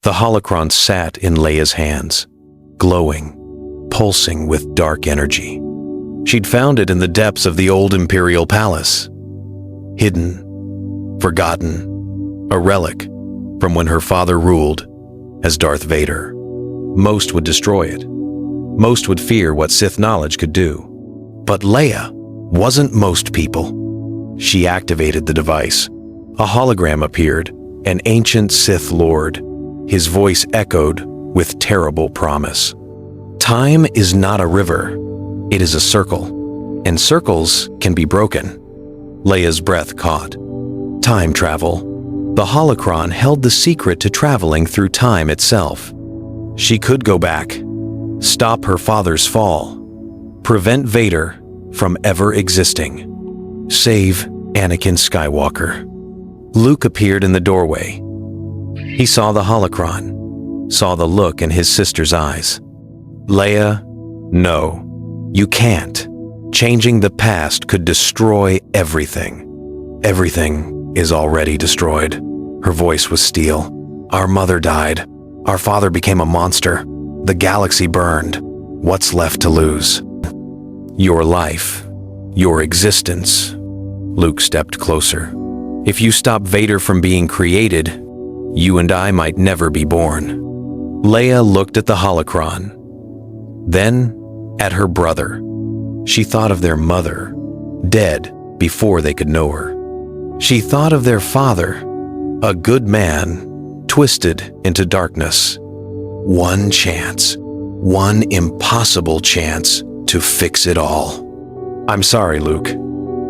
The holocron sat in Leia's hands, glowing, pulsing with dark energy. She'd found it in the depths of the old Imperial Palace. Hidden, forgotten, a relic from when her father ruled as Darth Vader. Most would destroy it. Most would fear what Sith knowledge could do. But Leia wasn't most people. She activated the device. A hologram appeared, an ancient Sith Lord. His voice echoed with terrible promise. Time is not a river. It is a circle, and circles can be broken. Leia's breath caught. Time travel. The holocron held the secret to traveling through time itself. She could go back, stop her father's fall, prevent Vader from ever existing, save Anakin Skywalker. Luke appeared in the doorway. He saw the holocron, saw the look in his sister's eyes. Leia, no, you can't. Changing the past could destroy everything. Everything is already destroyed. Her voice was steel. Our mother died. Our father became a monster. The galaxy burned. What's left to lose? Your life. Your existence. Luke stepped closer. If you stop Vader from being created, you and I might never be born. Leia looked at the holocron, then at her brother. She thought of their mother, dead before they could know her. She thought of their father, a good man, twisted into darkness. One chance, one impossible chance to fix it all. I'm sorry, Luke.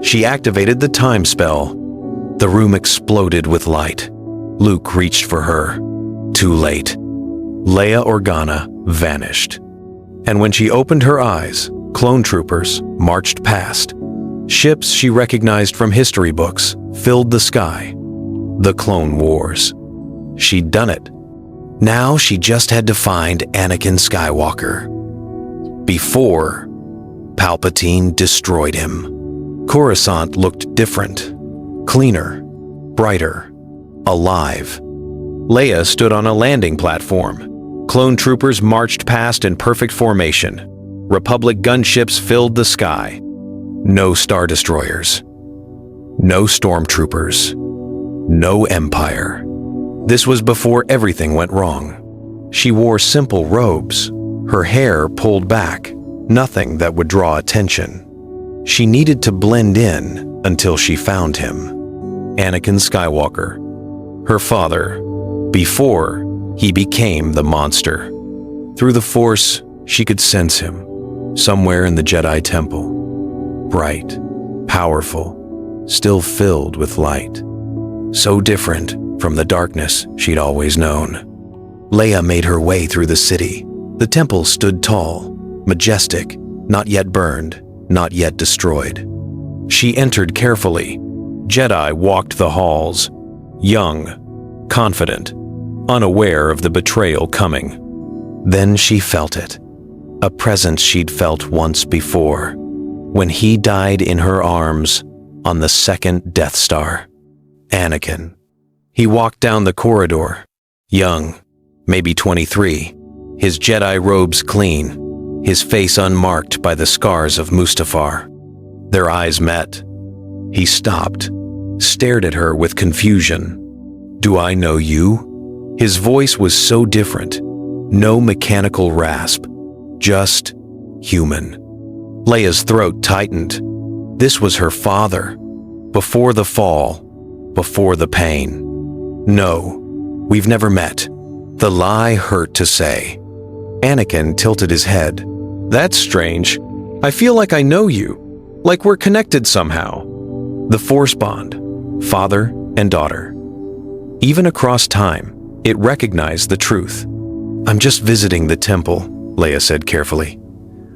She activated the time spell. The room exploded with light. Luke reached for her. Too late. Leia Organa vanished. And when she opened her eyes, clone troopers marched past. Ships she recognized from history books filled the sky. The Clone Wars. She'd done it. Now she just had to find Anakin Skywalker. Before Palpatine destroyed him. Coruscant looked different, cleaner, brighter, alive. Leia stood on a landing platform. Clone troopers marched past in perfect formation. Republic gunships filled the sky. No Star Destroyers. No stormtroopers. No Empire. This was before everything went wrong. She wore simple robes, her hair pulled back, nothing that would draw attention. She needed to blend in until she found him. Anakin Skywalker, her father, before he became the monster. Through the Force, she could sense him, somewhere in the Jedi Temple. Bright, powerful, still filled with light. So different from the darkness she'd always known. Leia made her way through the city. The temple stood tall, majestic, not yet burned, not yet destroyed. She entered carefully. Jedi walked the halls, young, confident, unaware of the betrayal coming. Then she felt it, a presence she'd felt once before, when he died in her arms on the second Death Star. Anakin. He walked down the corridor, young, maybe 23, his Jedi robes clean, his face unmarked by the scars of Mustafar. Their eyes met. He stopped, stared at her with confusion. Do I know you? His voice was so different. No mechanical rasp, just human. Leia's throat tightened. This was her father. Before the fall, before the pain. No, we've never met. The lie hurt to say. Anakin tilted his head. That's strange. I feel like I know you, like we're connected somehow. The Force bond, father and daughter. Even across time, it recognized the truth. I'm just visiting the temple, Leia said carefully.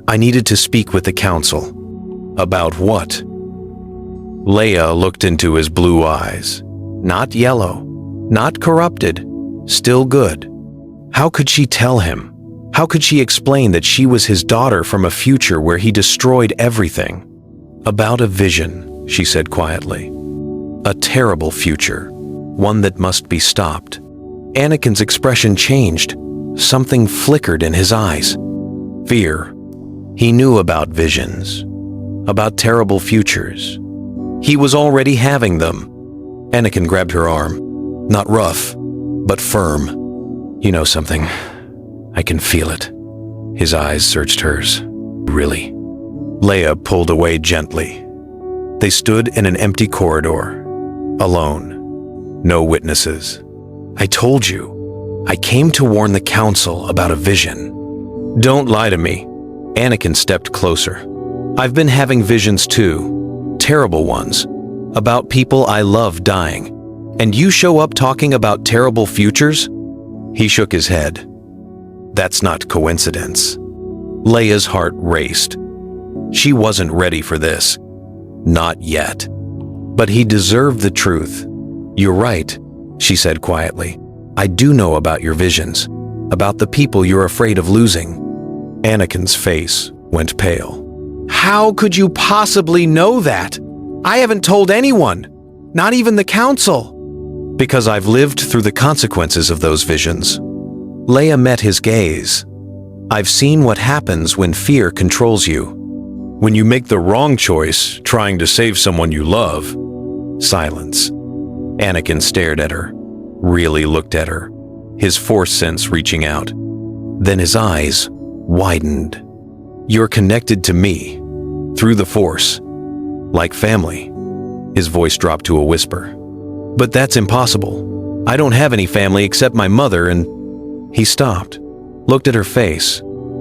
I needed to speak with the council. About what? Leia looked into his blue eyes. Not yellow, not corrupted, still good. How could she tell him? How could she explain that she was his daughter from a future where he destroyed everything? About a vision, she said quietly. A terrible future, one that must be stopped. Anakin's expression changed. Something flickered in his eyes. Fear. He knew about visions, about terrible futures. He was already having them. Anakin grabbed her arm. Not rough, but firm. You know something? I can feel it. His eyes searched hers. Really? Leia pulled away gently. They stood in an empty corridor, alone. No witnesses. I told you. I came to warn the Council about a vision. Don't lie to me. Anakin stepped closer. I've been having visions too. Terrible ones. About people I love dying. And you show up talking about terrible futures? He shook his head. That's not coincidence. Leia's heart raced. She wasn't ready for this. Not yet. But he deserved the truth. You're right, she said quietly. I do know about your visions, about the people you're afraid of losing. Anakin's face went pale. How could you possibly know that? I haven't told anyone, not even the Council. Because I've lived through the consequences of those visions. Leia met his gaze. I've seen what happens when fear controls you. When you make the wrong choice, trying to save someone you love. Silence. Anakin stared at her, really looked at her, his force sense reaching out. Then his eyes widened. You're connected to me, through the Force, like family. His voice dropped to a whisper. But that's impossible. I don't have any family except my mother, and... He stopped, looked at her face,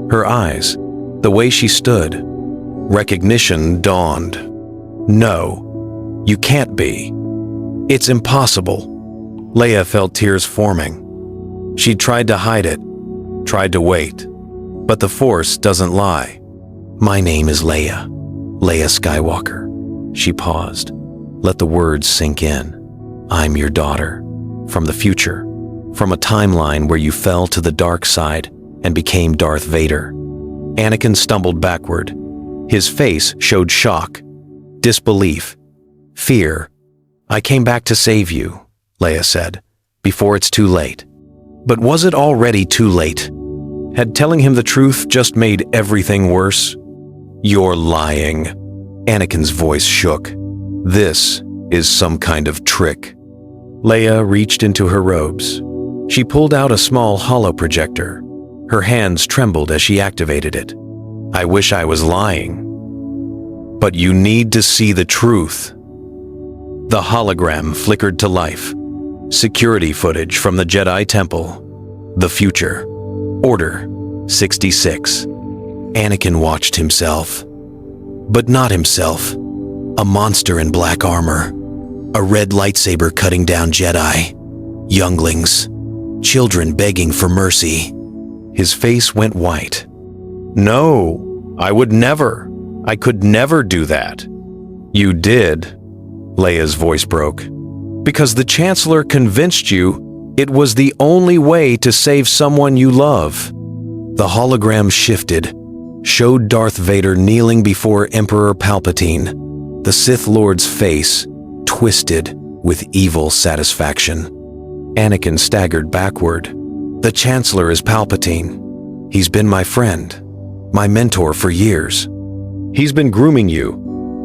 her eyes, the way she stood. Recognition dawned. No, you can't be. It's impossible. Leia felt tears forming. She tried to hide it, tried to wait. But the Force doesn't lie. My name is Leia, Leia Skywalker. She paused. Let the words sink in. I'm your daughter, from the future, from a timeline where you fell to the dark side and became Darth Vader. Anakin stumbled backward. His face showed shock, disbelief, fear. I came back to save you, Leia said, before it's too late. But was it already too late? Had telling him the truth just made everything worse? You're lying. Anakin's voice shook. This is some kind of trick. Leia reached into her robes. She pulled out a small holo projector. Her hands trembled as she activated it. I wish I was lying. But you need to see the truth. The hologram flickered to life. Security footage from the Jedi Temple. The future. Order 66. Anakin watched himself. But not himself. A monster in black armor. A red lightsaber cutting down Jedi. Younglings. Children begging for mercy. His face went white. No, I would never. I could never do that. You did, Leia's voice broke. Because the Chancellor convinced you it was the only way to save someone you love. The hologram shifted, showed Darth Vader kneeling before Emperor Palpatine, the Sith Lord's face twisted with evil satisfaction. Anakin staggered backward. The Chancellor is Palpatine. He's been my friend, my mentor for years. He's been grooming you.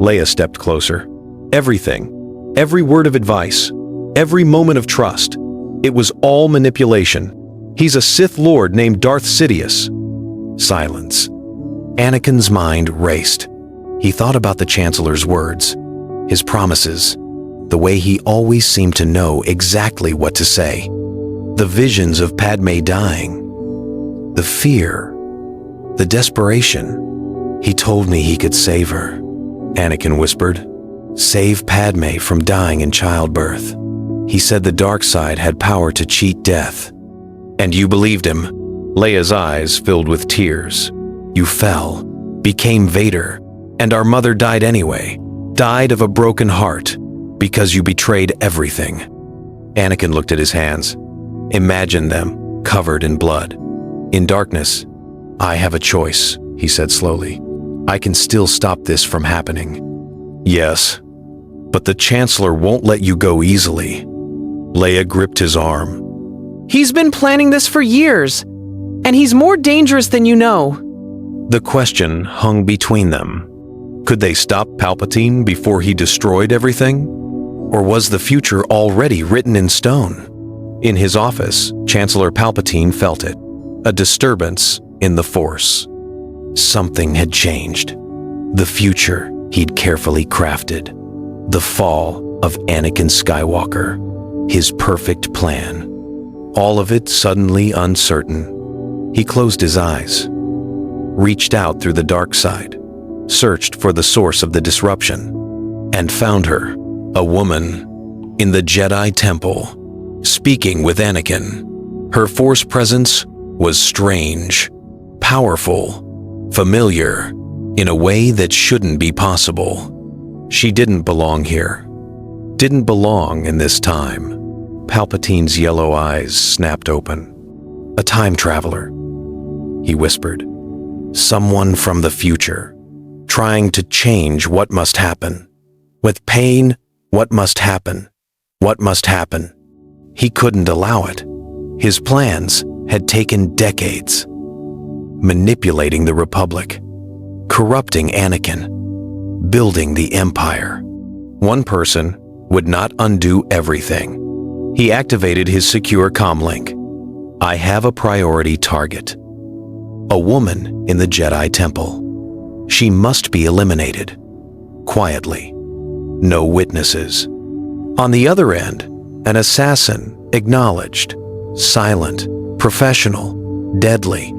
Leia stepped closer. Everything, every word of advice, every moment of trust. It was all manipulation. He's a Sith Lord named Darth Sidious. Silence. Anakin's mind raced. He thought about the Chancellor's words, his promises, the way he always seemed to know exactly what to say. The visions of Padme dying. The fear. The desperation. He told me he could save her. Anakin whispered. Save Padme from dying in childbirth. He said the dark side had power to cheat death. And you believed him. Leia's eyes filled with tears. You fell, became Vader, and our mother died anyway. Died of a broken heart. Because you betrayed everything. Anakin looked at his hands. Imagine them, covered in blood. In darkness. I have a choice, he said slowly. I can still stop this from happening. Yes, but the Chancellor won't let you go easily. Leia gripped his arm. He's been planning this for years, and he's more dangerous than you know. The question hung between them. Could they stop Palpatine before he destroyed everything? Or was the future already written in stone? In his office, Chancellor Palpatine felt it, a disturbance in the Force. Something had changed. The future he'd carefully crafted. The fall of Anakin Skywalker. His perfect plan. All of it suddenly uncertain. He closed his eyes, reached out through the dark side, searched for the source of the disruption, and found her, a woman, in the Jedi Temple, speaking with Anakin. Her Force presence was strange, powerful, familiar, in a way that shouldn't be possible. She didn't belong here. Didn't belong in this time. Palpatine's yellow eyes snapped open. A time traveler, he whispered. Someone from the future, trying to change what must happen. With pain, what must happen? What must happen? He couldn't allow it. His plans had taken decades. Manipulating the Republic, corrupting Anakin, building the Empire. One person would not undo everything. He activated his secure comlink. I have a priority target. A woman in the Jedi Temple. She must be eliminated. Quietly. No witnesses. On the other end, an assassin, acknowledged, silent, professional, deadly.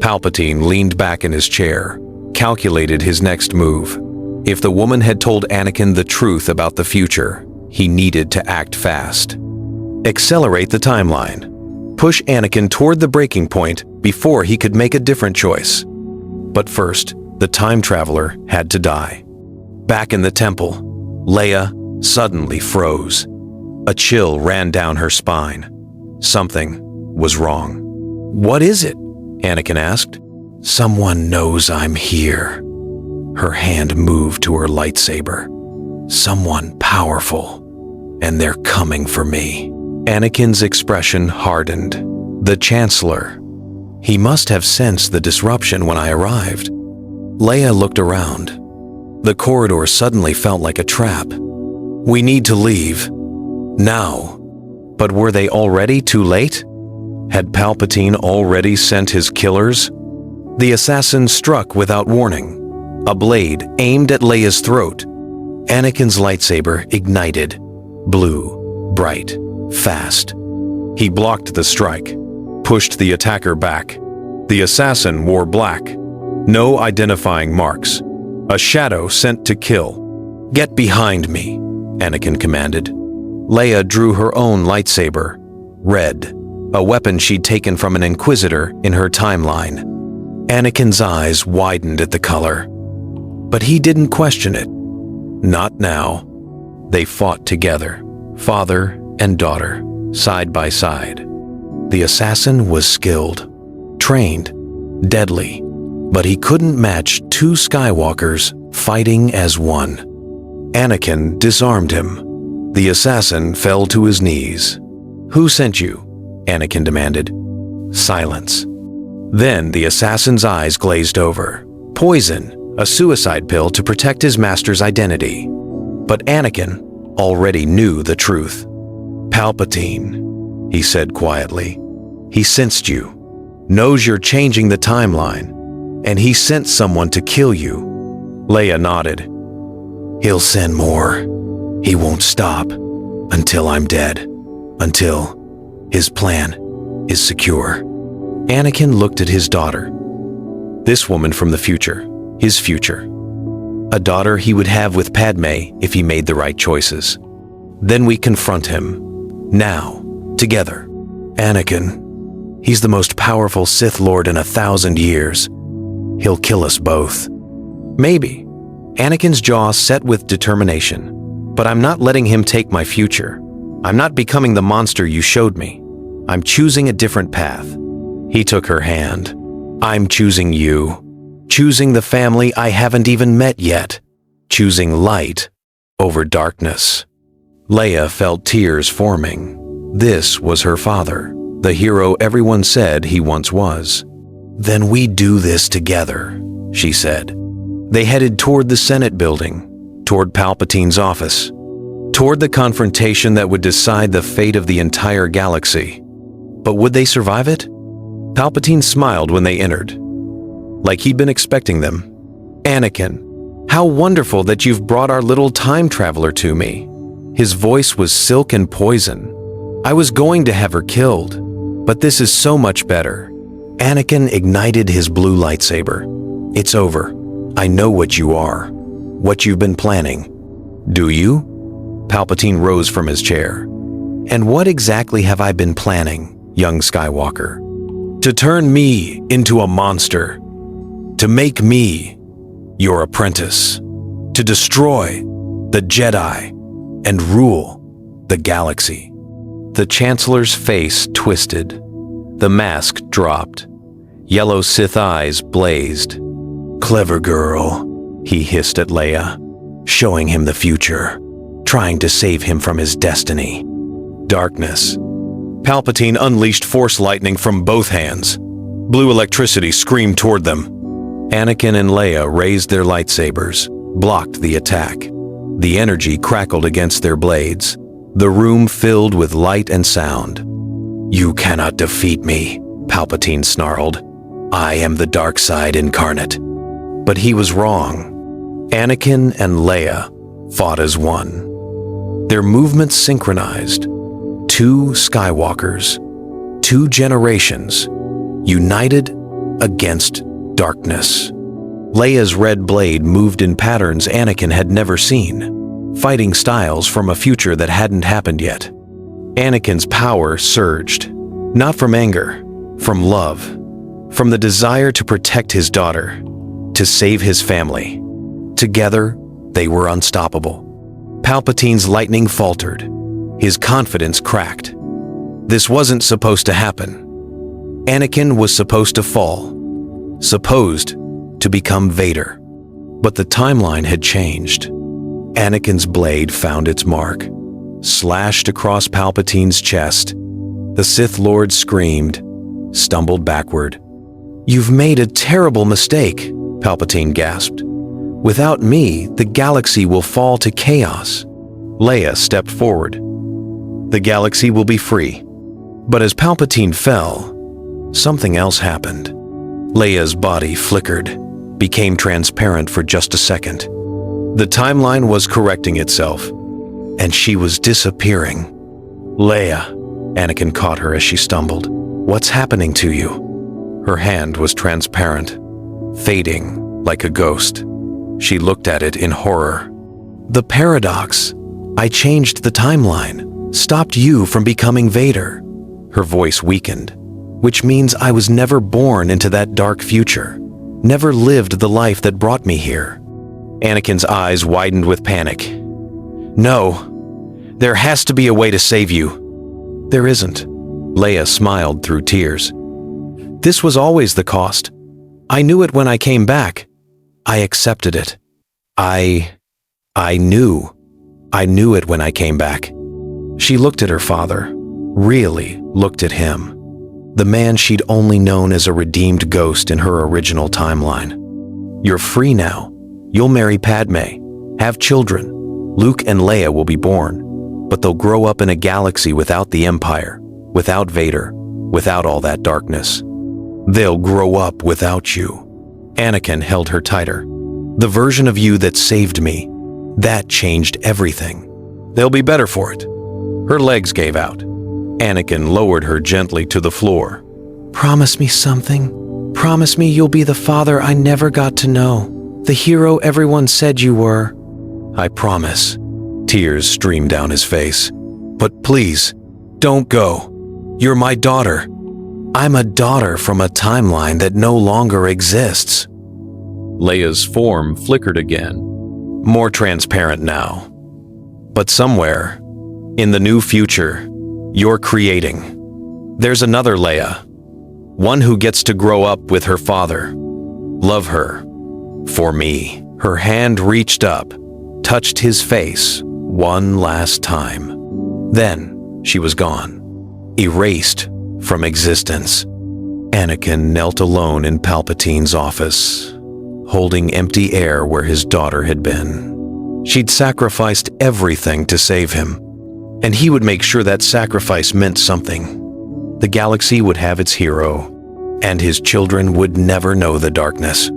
Palpatine leaned back in his chair, calculated his next move. If the woman had told Anakin the truth about the future, he needed to act fast. Accelerate the timeline. Push Anakin toward the breaking point before he could make a different choice. But first, the time traveler had to die. Back in the temple, Leia suddenly froze. A chill ran down her spine. Something was wrong. What is it? Anakin asked. Someone knows I'm here. Her hand moved to her lightsaber. Someone powerful. And they're coming for me. Anakin's expression hardened. The Chancellor. He must have sensed the disruption when I arrived. Leia looked around. The corridor suddenly felt like a trap. We need to leave. Now. But were they already too late? Had Palpatine already sent his killers? The assassin struck without warning. A blade aimed at Leia's throat. Anakin's lightsaber ignited. Blue, bright, fast. He blocked the strike, pushed the attacker back. The assassin wore black. No identifying marks. A shadow sent to kill. Get behind me, Anakin commanded. Leia drew her own lightsaber, red, a weapon she'd taken from an Inquisitor in her timeline. Anakin's eyes widened at the color, but he didn't question it. Not now. They fought together, father and daughter, side by side. The assassin was skilled, trained, deadly, but he couldn't match two Skywalkers fighting as one. Anakin disarmed him. The assassin fell to his knees. Who sent you? Anakin demanded. Silence. Then the assassin's eyes glazed over. Poison, a suicide pill to protect his master's identity. But Anakin already knew the truth. Palpatine, he said quietly. He sensed you, knows you're changing the timeline, and he sent someone to kill you. Leia nodded. He'll send more. He won't stop until I'm dead, until his plan is secure. Anakin looked at his daughter. This woman from the future, his future. A daughter he would have with Padme if he made the right choices. Then we confront him. Now, together. Anakin, he's the most powerful Sith Lord in 1,000 years. He'll kill us both. Maybe. Anakin's jaw set with determination. But I'm not letting him take my future. I'm not becoming the monster you showed me. I'm choosing a different path. He took her hand. I'm choosing you. Choosing the family I haven't even met yet. Choosing light over darkness. Leia felt tears forming. This was her father, the hero everyone said he once was. "Then we do this together," she said. They headed toward the Senate building, toward Palpatine's office, toward the confrontation that would decide the fate of the entire galaxy. But would they survive it? Palpatine smiled when they entered, like he'd been expecting them. "Anakin, how wonderful that you've brought our little time traveler to me." His voice was silk and poison. "I was going to have her killed, but this is so much better." Anakin ignited his blue lightsaber. "It's over. I know what you are, what you've been planning." "Do you?" Palpatine rose from his chair. "And what exactly have I been planning, young Skywalker?" "To turn me into a monster. To make me your apprentice. To destroy the Jedi and rule the galaxy." The Chancellor's face twisted. The mask dropped. Yellow Sith eyes blazed. "Clever girl," he hissed at Leia, showing him the future, trying to save him from his destiny. Darkness. Palpatine unleashed force lightning from both hands. Blue electricity screamed toward them. Anakin and Leia raised their lightsabers, blocked the attack. The energy crackled against their blades. The room filled with light and sound. "You cannot defeat me," Palpatine snarled. "I am the DarkSide incarnate." But he was wrong. Anakin and Leia fought as one. Their movements synchronized. Two Skywalkers, two generations, united against darkness. Leia's red blade moved in patterns Anakin had never seen, fighting styles from a future that hadn't happened yet. Anakin's power surged, not from anger, from love, from the desire to protect his daughter, to save his family. Together, they were unstoppable. Palpatine's lightning faltered. His confidence cracked. This wasn't supposed to happen. Anakin was supposed to fall, supposed to become Vader. But the timeline had changed. Anakin's blade found its mark, slashed across Palpatine's chest. The Sith Lord screamed, stumbled backward. "You've made a terrible mistake," Palpatine gasped. "Without me, the galaxy will fall to chaos." Leia stepped forward. "The galaxy will be free." But as Palpatine fell, something else happened. Leia's body flickered, became transparent for just a second. The timeline was correcting itself, and she was disappearing. "Leia," Anakin caught her as she stumbled. "What's happening to you?" Her hand was transparent, fading like a ghost. She looked at it in horror. "The paradox. I changed the timeline, stopped you from becoming Vader." Her voice weakened, "which means I was never born into that dark future, never lived the life that brought me here." Anakin's eyes widened with panic. "No, there has to be a way to save you." "There isn't." Leia smiled through tears. "This was always the cost. I knew it when I came back. I accepted it. I knew it when I came back." She looked at her father, really looked at him, the man she'd only known as a redeemed ghost in her original timeline. "You're free now. You'll marry Padme, have children. Luke and Leia will be born, but they'll grow up in a galaxy without the Empire, without Vader, without all that darkness. They'll grow up without you." Anakin held her tighter. "The version of you that saved me, that changed everything. They'll be better for it." Her legs gave out. Anakin lowered her gently to the floor. "Promise me something. Promise me you'll be the father I never got to know, the hero everyone said you were." "I promise." Tears streamed down his face. "But please, don't go. You're my daughter. I'm a daughter from a timeline that no longer exists." Leia's form flickered again, more transparent now. "But somewhere, in the new future, you're creating, there's another Leia, one who gets to grow up with her father, love her, for me." Her hand reached up, touched his face one last time. Then she was gone, erased from existence. Anakin knelt alone in Palpatine's office, holding empty air where his daughter had been. She'd sacrificed everything to save him, and he would make sure that sacrifice meant something. The galaxy would have its hero, and his children would never know the darkness.